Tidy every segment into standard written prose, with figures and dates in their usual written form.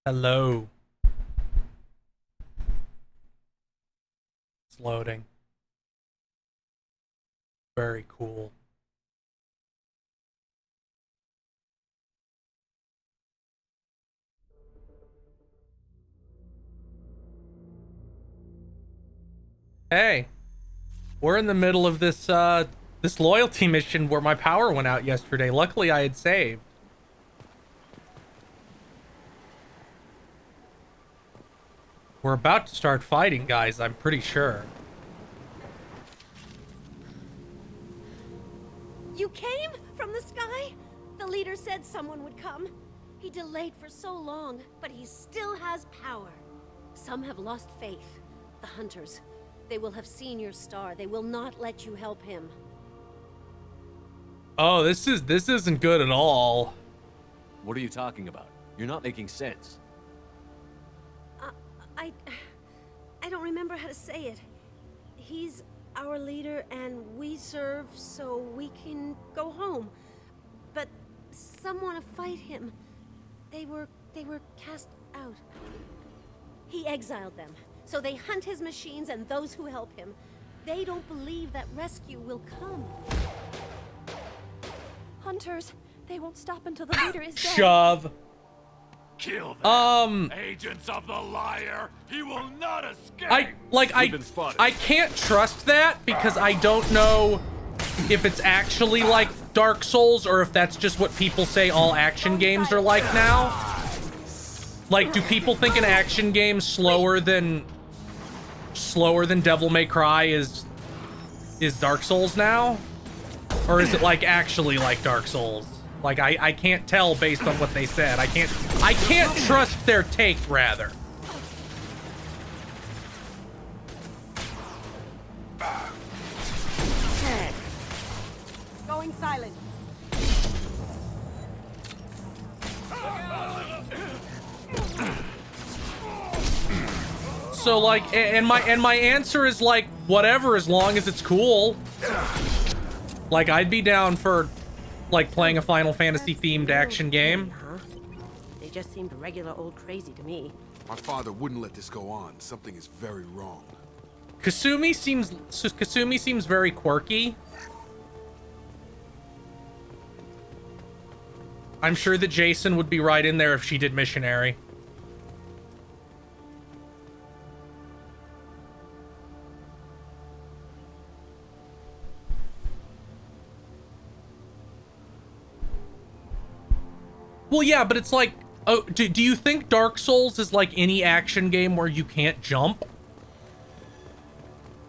Hello. It's loading. Very cool. Hey, we're in the middle of this loyalty mission where my power went out yesterday. Luckily, I had saved. We're about to start fighting, guys, I'm pretty sure. You came from the sky? The leader said someone would come. He delayed for so long, but he still has power. Some have lost faith. The hunters. They will have seen your star. They will not let you help him. Oh, this isn't good at all. What are you talking about? You're not making sense. I don't remember how to say it. He's our leader and we serve so we can go home. But some want to fight him. They were cast out. He exiled them, so they hunt his machines and those who help him. They don't believe that rescue will come. Hunters, they won't stop until the leader is dead. Shove. Kill them. Agents of the liar. He will not escape. I can't trust that because I don't know if it's actually like Dark Souls or if that's just what people say all action games are like now. Like, do people think an action game slower than Devil May Cry is Dark Souls now? Or is it like actually like Dark Souls? Like, I can't tell based on what they said. I can't trust their take, rather. Going silent. So like, and my answer is like whatever, as long as it's cool. Like, I'd be down for like playing a Final Fantasy themed action game. Huh? They just seemed regular old crazy to me. My father wouldn't let this go on. Something is very wrong. Kasumi seems very quirky. I'm sure that Jason would be right in there if she did missionary. Well, yeah, but it's like, oh, do you think Dark Souls is like any action game where you can't jump?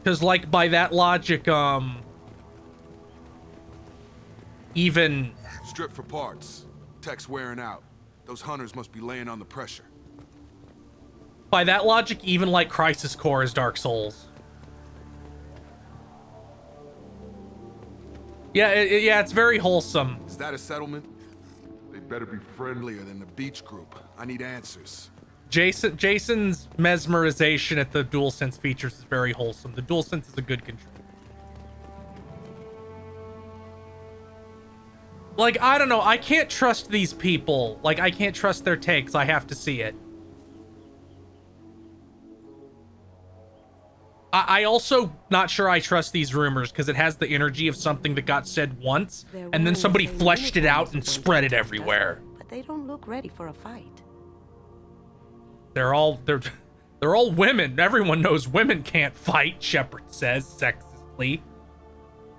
Because, like, by that logic, even... Strip for parts. Tech's wearing out. Those hunters must be laying on the pressure. By that logic, even, like, Crisis Core is Dark Souls. Yeah, yeah, it's very wholesome. Is that a settlement? They better be friendlier than the beach group. I need answers. Jason's mesmerization at the DualSense features is very wholesome. The DualSense is a good control. Like, I don't know. I can't trust these people. Like, I can't trust their takes. I have to see it. I also not sure I trust these rumors because it has the energy of something that got said once and then somebody fleshed it out and spread it everywhere. But they don't look ready for a fight. They're all women. Everyone knows women can't fight, Shepard says sexistly.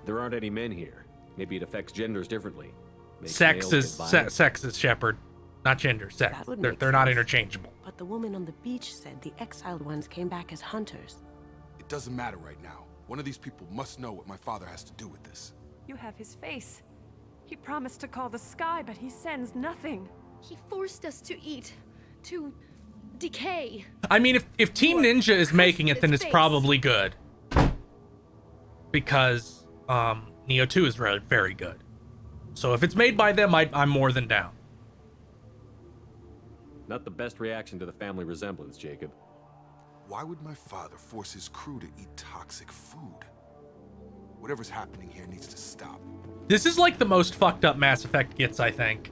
There aren't any men here. Maybe it affects genders differently. Makes Sex males is get violent. sex is Shepard, not gender. Sex. That would They're make not sense. interchangeable. But the woman on the beach said the exiled ones came back as hunters. It doesn't matter right now. One of these people must know what my father has to do with this. You have his face. He promised to call the sky, but he sends nothing. He forced us to eat, to decay. I mean, if Team Ninja is making it, then it's probably good. Because Neo 2 is very, very good. So if it's made by them, I'm more than down. Not the best reaction to the family resemblance, Jacob. Why would my father force his crew to eat toxic food? Whatever's happening here needs to stop. This is like the most fucked up Mass Effect gets, I think.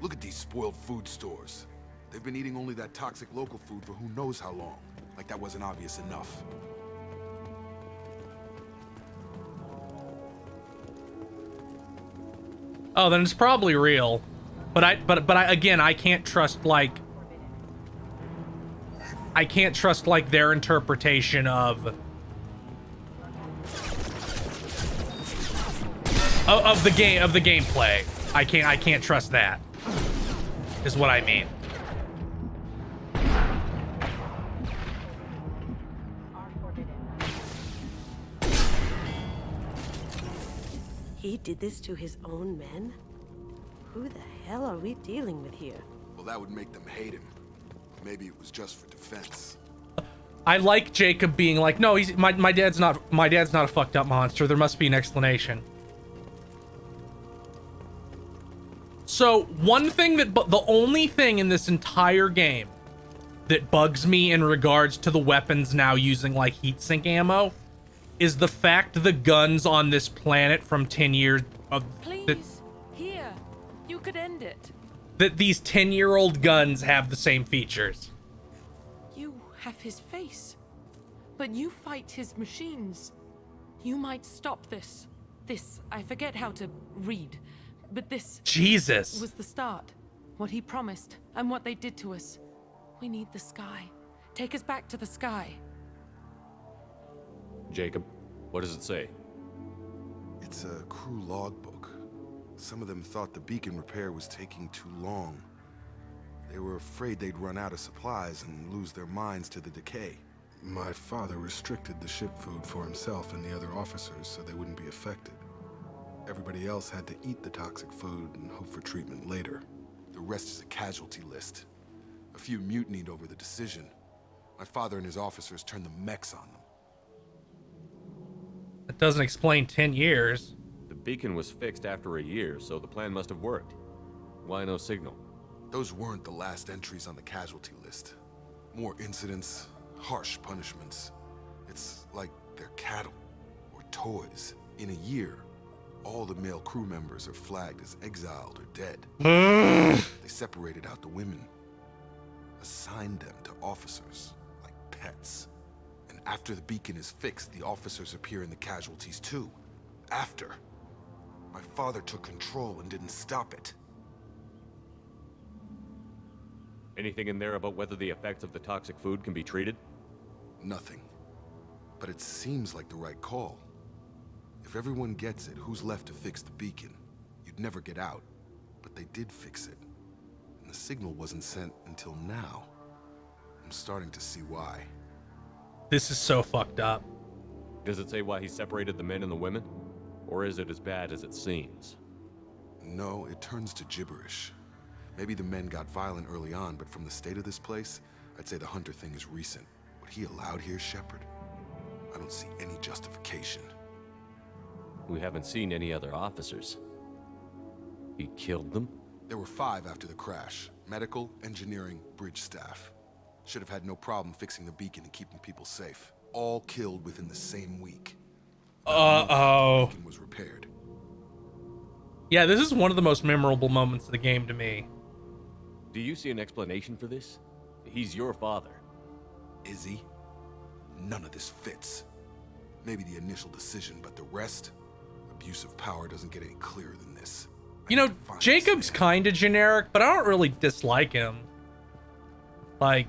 Look at these spoiled food stores. They've been eating only that toxic local food for who knows how long. Like that wasn't obvious enough. Oh, then it's probably real. But again, I can't trust like their interpretation of the gameplay. I can't trust that. Is what I mean. He did this to his own men? Who the hell are we dealing with here? Well, that would make them hate him. Maybe it was just for defense. I like Jacob being like, no, he's my dad's not a fucked up monster. There must be an explanation. So one thing the only thing in this entire game that bugs me in regards to the weapons now using like heatsink ammo is the fact the guns on this planet from 10 years of Please, here. You could end it. that these 10-year-old guns have the same features. You have his face, but you fight his machines. You might stop this. This, I forget how to read, but this Jesus. was the start. What he promised, and what they did to us. We need the sky. Take us back to the sky. Jacob, what does it say? It's a crew logbook. Some of them thought the beacon repair was taking too long. They were afraid they'd run out of supplies and lose their minds to the decay. My father restricted the ship food for himself and the other officers so they wouldn't be affected. Everybody else had to eat the toxic food and hope for treatment later. The rest is a casualty list. A few mutinied over the decision. My father and his officers turned the mechs on them. That doesn't explain 10 years. The beacon was fixed after a year, so the plan must have worked. Why no signal? Those weren't the last entries on the casualty list. More incidents, harsh punishments. It's like they're cattle or toys. In a year, all the male crew members are flagged as exiled or dead. They separated out the women, assigned them to officers like pets. And after the beacon is fixed, the officers appear in the casualties too. After. My father took control and didn't stop it. Anything in there about whether the effects of the toxic food can be treated? Nothing. But it seems like the right call. If everyone gets it, who's left to fix the beacon? You'd never get out. But they did fix it. And the signal wasn't sent until now. I'm starting to see why. This is so fucked up. Does it say why he separated the men and the women? Or is it as bad as it seems? No, it turns to gibberish. Maybe the men got violent early on, but from the state of this place, I'd say the Hunter thing is recent. What he allowed here, Shepard? I don't see any justification. We haven't seen any other officers. He killed them? There were 5 after the crash. Medical, engineering, bridge staff. Should have had no problem fixing the beacon and keeping people safe. All killed within the same week. Uh-oh. The beacon was repaired. Yeah, this is one of the most memorable moments of the game to me. Do you see an explanation for this? He's your father. Is he? None of this fits. Maybe the initial decision, but the rest? Abuse of power doesn't get any clearer than this. You know, Jacob's kind of generic, but I don't really dislike him. Like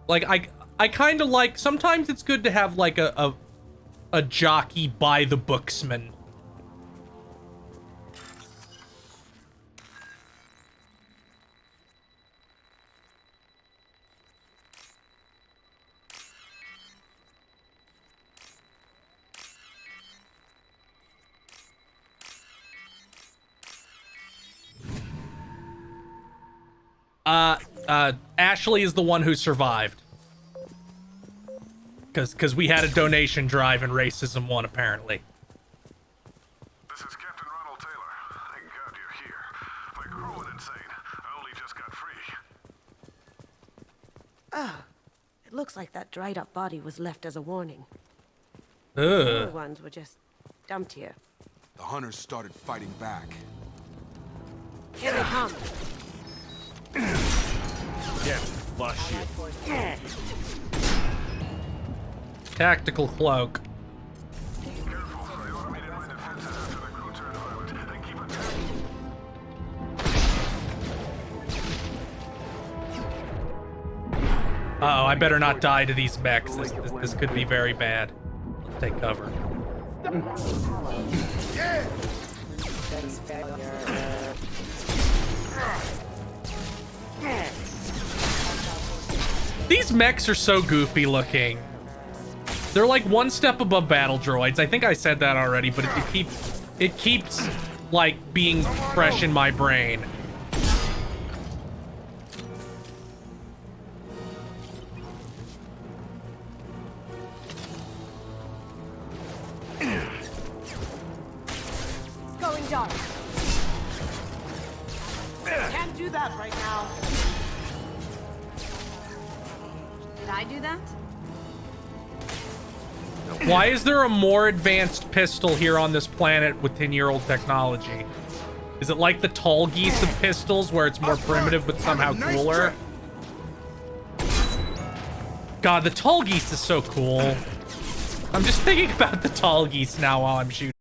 I kind of like, sometimes it's good to have like a jockey by the booksman. Ashley is the one who survived. Because we had a donation drive and racism won, apparently. This is Captain Ronald Taylor. Thank God you're here. My crew went insane. I only just got free. It looks like that dried up body was left as a warning. Ugh. The other ones were just dumped here. The Hunters started fighting back. Here they come. Yeah, flush you. Tactical cloak. Careful. They automated my defenses after the crew turned violent. They keep attacking. Uh-oh, I better not die to these mechs. This could be very bad. Let's take cover. These mechs are so goofy looking. They're like one step above battle droids. I think I said that already, but it keeps like being fresh in my brain. Going dark. Can't do that right now. Did I do that? Why is there a more advanced pistol here on this planet with 10-year-old technology? Is it like the tall geese of pistols where it's more primitive but somehow cooler? God, the tall geese is so cool. I'm just thinking about the tall geese now while I'm shooting.